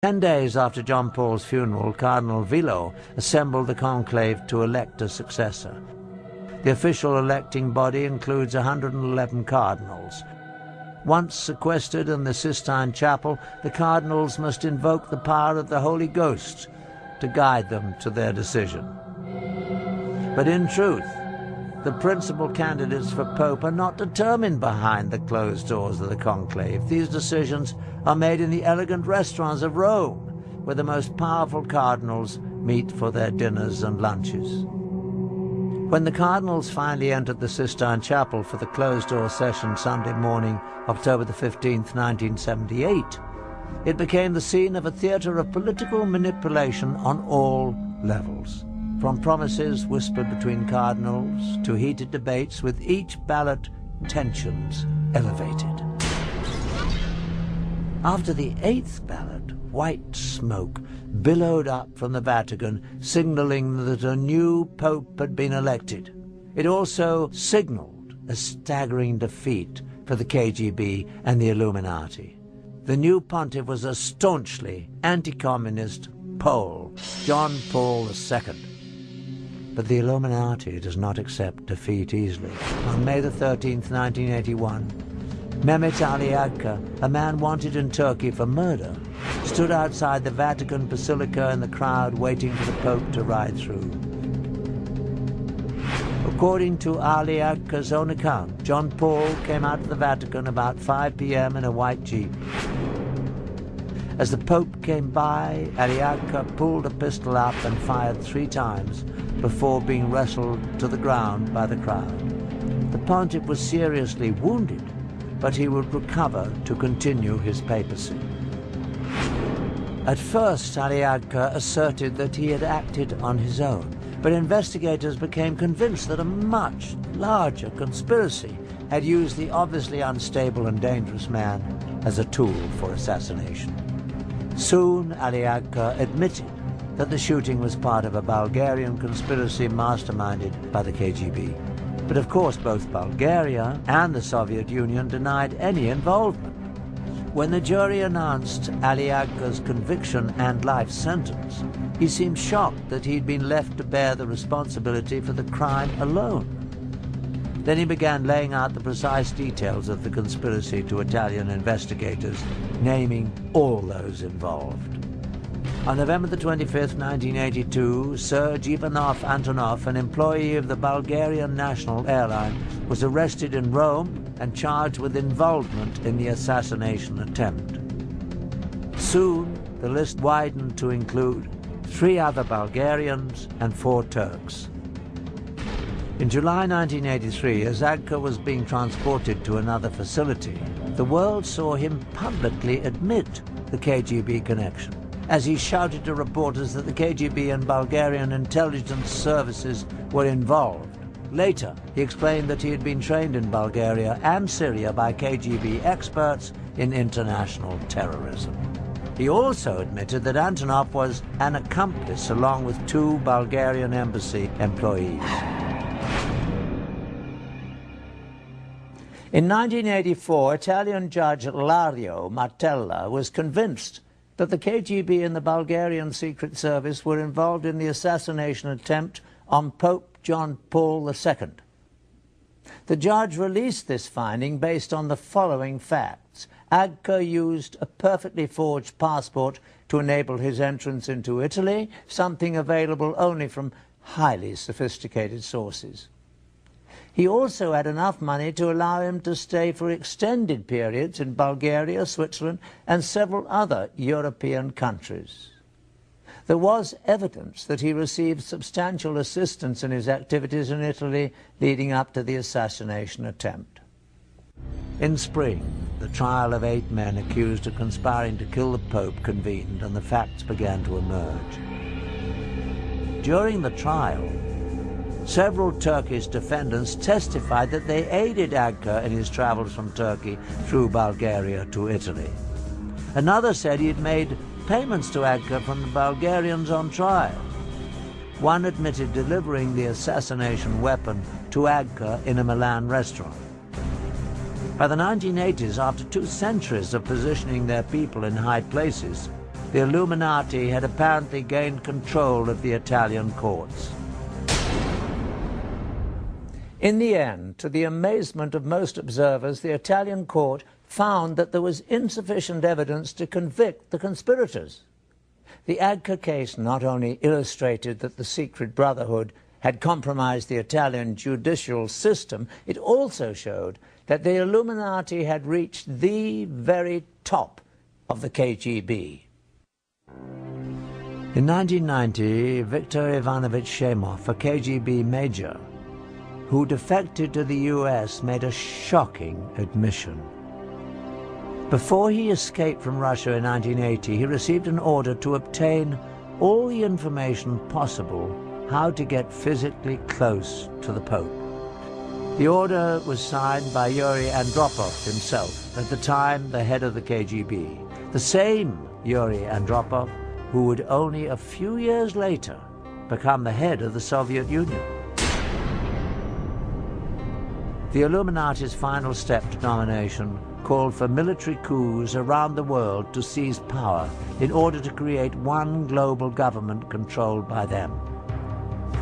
10 days after John Paul's funeral, Cardinal Villot assembled the conclave to elect a successor. The official electing body includes 111 cardinals. Once sequestered in the Sistine Chapel, the cardinals must invoke the power of the Holy Ghost to guide them to their decision. But in truth, the principal candidates for Pope are not determined behind the closed doors of the conclave. These decisions are made in the elegant restaurants of Rome, where the most powerful cardinals meet for their dinners and lunches. When the cardinals finally entered the Sistine Chapel for the closed-door session Sunday morning, October the 15th, 1978, it became the scene of a theatre of political manipulation on all levels. From promises whispered between cardinals to heated debates, with each ballot tensions elevated. After the 8th ballot, white smoke billowed up from the Vatican, signaling that a new pope had been elected. It also signaled a staggering defeat for the KGB and the Illuminati. The new pontiff was a staunchly anti-communist Pole, John Paul II. But the Illuminati does not accept defeat easily. On May the 13th, 1981, Mehmet Ali Agca, a man wanted in Turkey for murder, stood outside the Vatican Basilica in the crowd waiting for the Pope to ride through. According to Ali Agca's own account, John Paul came out of the Vatican about 5 p.m. in a white Jeep. As the Pope came by, Ali Agca pulled a pistol up and fired 3 times before being wrestled to the ground by the crowd. The pontiff was seriously wounded, but he would recover to continue his papacy. At first, Ali Agca asserted that he had acted on his own, but investigators became convinced that a much larger conspiracy had used the obviously unstable and dangerous man as a tool for assassination. Soon, Ali Agca admitted that the shooting was part of a Bulgarian conspiracy masterminded by the KGB. But of course, both Bulgaria and the Soviet Union denied any involvement. When the jury announced Ali Agca's conviction and life sentence, he seemed shocked that he'd been left to bear the responsibility for the crime alone. Then he began laying out the precise details of the conspiracy to Italian investigators, naming all those involved. On November the 25th, 1982, Serge Ivanov Antonov, an employee of the Bulgarian National Airline, was arrested in Rome and charged with involvement in the assassination attempt. Soon, the list widened to include 3 other Bulgarians and 4 Turks. In July 1983, as Agca was being transported to another facility, the world saw him publicly admit the KGB connection, as he shouted to reporters that the KGB and Bulgarian intelligence services were involved. Later, he explained that he had been trained in Bulgaria and Syria by KGB experts in international terrorism. He also admitted that Antonov was an accomplice along with 2 Bulgarian embassy employees. In 1984, Italian judge Lario Martella was convinced that the KGB and the Bulgarian Secret Service were involved in the assassination attempt on Pope John Paul II. The judge released this finding based on the following facts. Agca used a perfectly forged passport to enable his entrance into Italy, something available only from highly sophisticated sources. He also had enough money to allow him to stay for extended periods in Bulgaria, Switzerland, and several other European countries. There was evidence that he received substantial assistance in his activities in Italy leading up to the assassination attempt. In spring, the trial of 8 men accused of conspiring to kill the Pope convened, and the facts began to emerge. During the trial, several Turkish defendants testified that they aided Agca in his travels from Turkey through Bulgaria to Italy. Another said he had made payments to Agca from the Bulgarians on trial. One admitted delivering the assassination weapon to Agca in a Milan restaurant. By the 1980s, after 2 centuries of positioning their people in high places, the Illuminati had apparently gained control of the Italian courts. In the end, to the amazement of most observers, the Italian court found that there was insufficient evidence to convict the conspirators. The Agca case not only illustrated that the secret brotherhood had compromised the Italian judicial system, it also showed that the Illuminati had reached the very top of the KGB. In 1990, Viktor Ivanovich Shemov, a KGB major who defected to the US, made a shocking admission. Before he escaped from Russia in 1980, he received an order to obtain all the information possible how to get physically close to the Pope. The order was signed by Yuri Andropov himself, at the time the head of the KGB, the same Yuri Andropov who would only a few years later become the head of the Soviet Union. The Illuminati's final step to domination called for military coups around the world to seize power in order to create one global government controlled by them.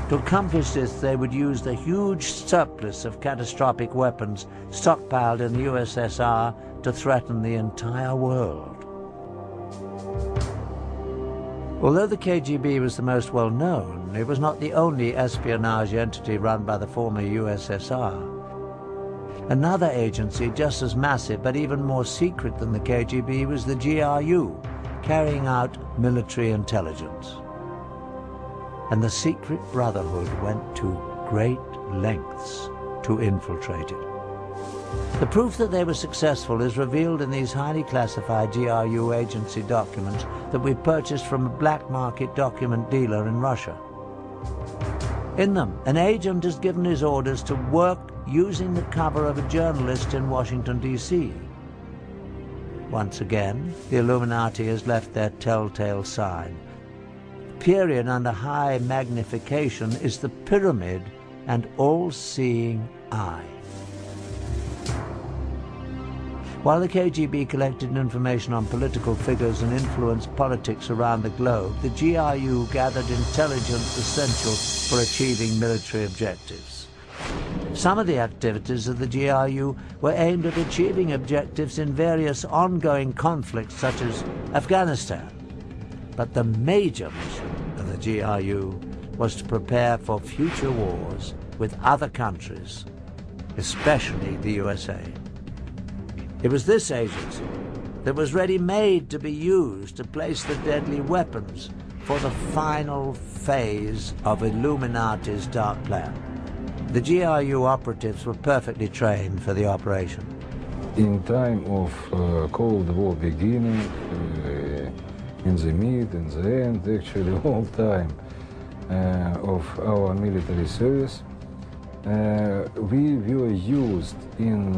To accomplish this, they would use the huge surplus of catastrophic weapons stockpiled in the USSR to threaten the entire world. Although the KGB was the most well-known, it was not the only espionage entity run by the former USSR. Another agency just as massive but even more secret than the KGB was the GRU, carrying out military intelligence. And the secret brotherhood went to great lengths to infiltrate it. The proof that they were successful is revealed in these highly classified GRU agency documents that we purchased from a black market document dealer in Russia. In them, an agent is given his orders to work using the cover of a journalist in Washington, D.C. Once again, the Illuminati has left their telltale sign. The period under high magnification is the pyramid and all-seeing eye. While the KGB collected information on political figures and influenced politics around the globe, the GRU gathered intelligence essential for achieving military objectives. Some of the activities of the GRU were aimed at achieving objectives in various ongoing conflicts such as Afghanistan. But the major mission of the GRU was to prepare for future wars with other countries, especially the USA. It was this agency that was ready-made to be used to place the deadly weapons for the final phase of Illuminati's dark plan. The GRU operatives were perfectly trained for the operation. In time of Cold War beginning, in the mid, in the end, actually all time of our military service, we were used in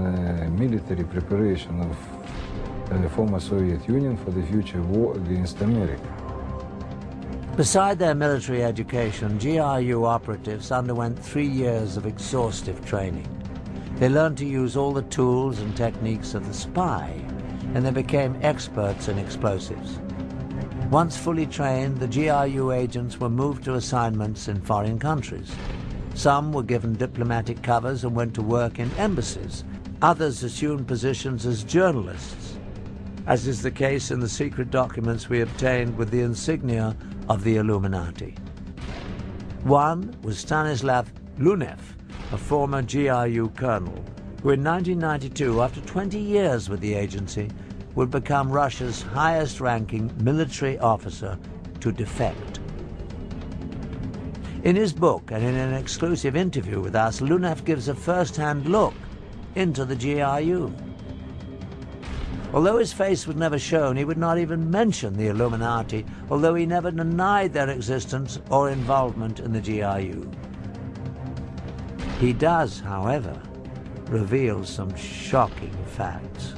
military preparation of the former Soviet Union for the future war against America. Beside their military education, GRU operatives underwent 3 years of exhaustive training. They learned to use all the tools and techniques of the spy, and they became experts in explosives. Once fully trained, the GRU agents were moved to assignments in foreign countries. Some were given diplomatic covers and went to work in embassies. Others assumed positions as journalists, as is the case in the secret documents we obtained with the insignia of the Illuminati. One was Stanislav Lunev, a former GRU colonel, who in 1992, after 20 years with the agency, would become Russia's highest-ranking military officer to defect. In his book and in an exclusive interview with us, Lunev gives a first-hand look into the GRU. Although his face was never shown, he would not even mention the Illuminati, although he never denied their existence or involvement in the GRU. He does, however, reveal some shocking facts.